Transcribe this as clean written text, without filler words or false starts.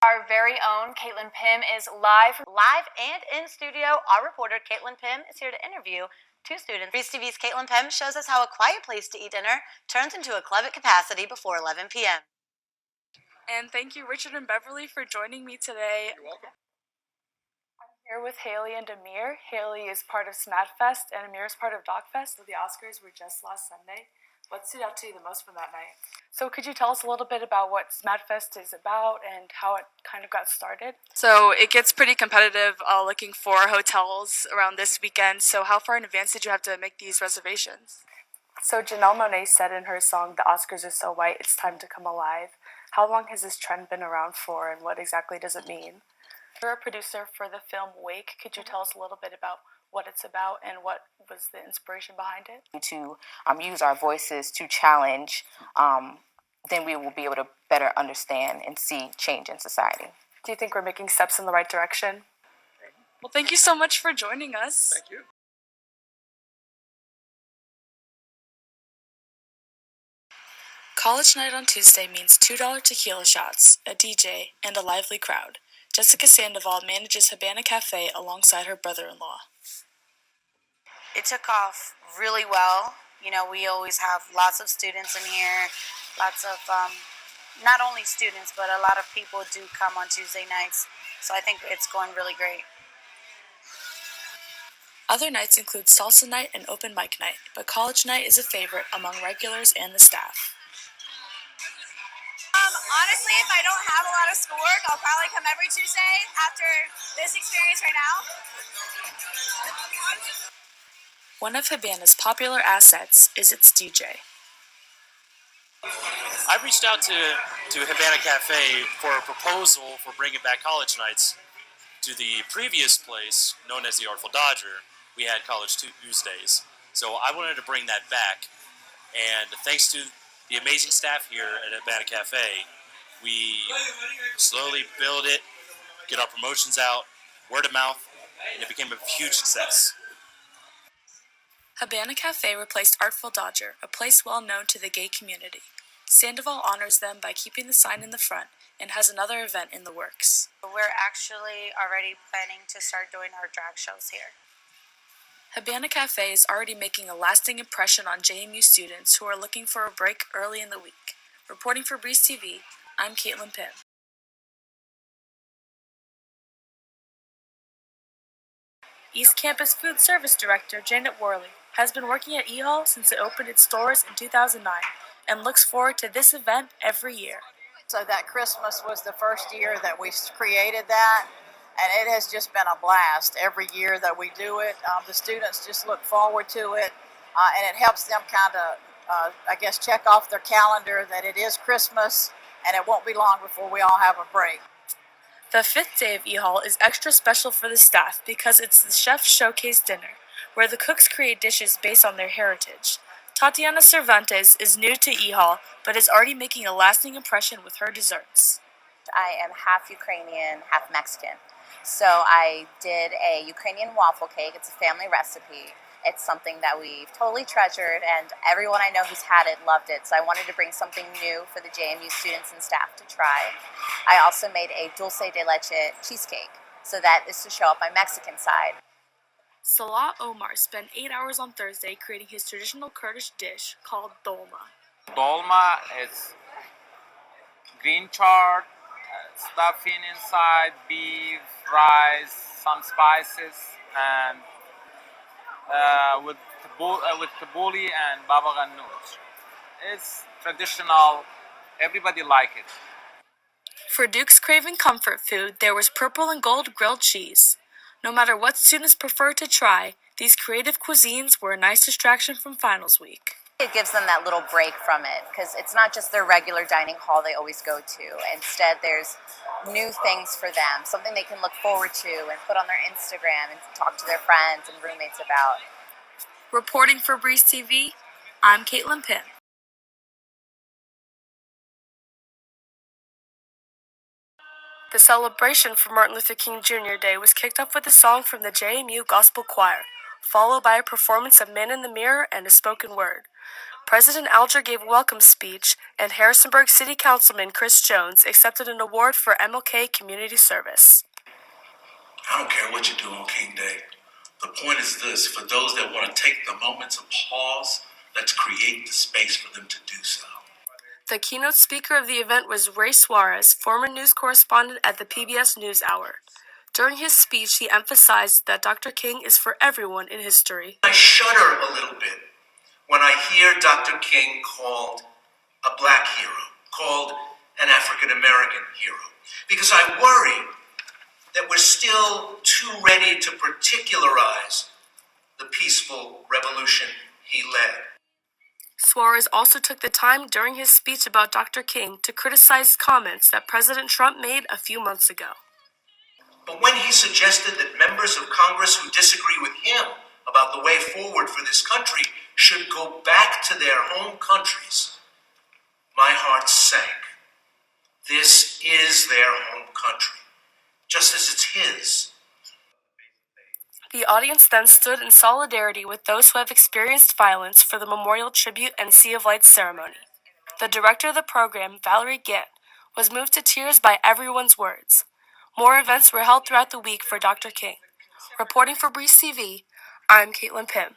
Our very own Caitlin Piemme is live and in studio. Our reporter Caitlin Piemme is here to interview two students. Breeze TV's Caitlin Piemme shows us how a quiet place to eat dinner turns into a club at capacity before 11 p.m. And thank you, Richard and Beverly, for joining me today. You're welcome. I'm here with Haley and Amir. Haley is part of SmadFest and Amir is part of DocFest. The Oscars were just last Sunday. What stood out to you the most from that night? So could you tell us a little bit about what SmadFest is about and how it kind of got started? So it gets pretty competitive looking for hotels around this weekend. So how far in advance did you have to make these reservations? So Janelle Monáe said in her song, "The Oscars are so white, it's time to come alive." How long has this trend been around for and what exactly does it mean? You're a producer for the film Wake. Could you tell us a little bit about what it's about and what was the inspiration behind it? To use our voices to challenge, then we will be able to better understand and see change in society. Do you think we're making steps in the right direction? Well, thank you so much for joining us. Thank you. College night on Tuesday means $2 tequila shots, a DJ, and a lively crowd. Jessica Sandoval manages Habana Cafe alongside her brother-in-law. It took off really well. You know, we always have lots of students in here, lots of, not only students, but a lot of people do come on Tuesday nights. So I think it's going really great. Other nights include salsa night and open mic night, but college night is a favorite among regulars and the staff. Honestly, if I don't have a lot of schoolwork, I'll probably come every Tuesday after this experience right now. One of Habana's popular assets is its DJ. I reached out to Habana Cafe for a proposal for bringing back college nights. To the previous place, known as the Artful Dodger, we had college Tuesdays. So I wanted to bring that back. And thanks to the amazing staff here at Habana Cafe, we slowly build it, get our promotions out, word of mouth, and it became a huge success. Habana Cafe replaced Artful Dodger, a place well known to the gay community. Sandoval honors them by keeping the sign in the front and has another event in the works. We're actually already planning to start doing our drag shows here. Habana Cafe is already making a lasting impression on JMU students who are looking for a break early in the week. Reporting for Breeze TV, I'm Caitlin Piemme. East Campus Food Service Director Janet Worley has been working at E-Hall since it opened its doors in 2009 and looks forward to this event every year. So that Christmas was the first year that we created that, and it has just been a blast every year that we do it. The students just look forward to it, and it helps them kind of, check off their calendar that it is Christmas, and it won't be long before we all have a break. The fifth day of E-Hall is extra special for the staff because it's the Chef Showcase Dinner, where the cooks create dishes based on their heritage. Tatiana Cervantes is new to E-Hall, but is already making a lasting impression with her desserts. I am half Ukrainian, half Mexican. So I did a Ukrainian waffle cake. It's a family recipe. It's something that we've totally treasured, and everyone I know who's had it loved it. So I wanted to bring something new for the JMU students and staff to try. I also made a dulce de leche cheesecake, so that is to show up my Mexican side. Salah Omar spent 8 hours on Thursday creating his traditional Kurdish dish called dolma. Dolma is green chard, stuffing inside, beef, rice, some spices, and with tabbouleh and baba ghanoush. It's traditional. Everybody like it. For Duke's craving comfort food, there was purple and gold grilled cheese. No matter what students prefer to try, these creative cuisines were a nice distraction from finals week. It gives them that little break from it, because it's not just their regular dining hall they always go to. Instead, there's new things for them, something they can look forward to and put on their Instagram and talk to their friends and roommates about. Reporting for Breeze TV, I'm Caitlin Piemme. The celebration for Martin Luther King Jr. Day was kicked off with a song from the JMU Gospel Choir, followed by a performance of Man in the Mirror and a spoken word. President Alger gave a welcome speech, and Harrisonburg City Councilman Chris Jones accepted an award for MLK community service. I don't care what you do on King Day. The point is this: for those that want to take the moments of pause, let's create the space for them to do so. The keynote speaker of the event was Ray Suarez, former news correspondent at the PBS NewsHour. During his speech, he emphasized that Dr. King is for everyone in history. I shudder a little bit when I hear Dr. King called a black hero, called an African American hero, because I worry that we're still too ready to particularize the peaceful revolution he led. Suarez also took the time during his speech about Dr. King to criticize comments that President Trump made a few months ago. But when he suggested that members of Congress who disagree with him about the way forward for this country should go back to their home countries, my heart sank. This is their home country, just as it's his. The audience then stood in solidarity with those who have experienced violence for the memorial tribute and Sea of Lights ceremony. The director of the program, Valerie Gant, was moved to tears by everyone's words. More events were held throughout the week for Dr. King. Reporting for Breeze TV, I'm Caitlin Pym.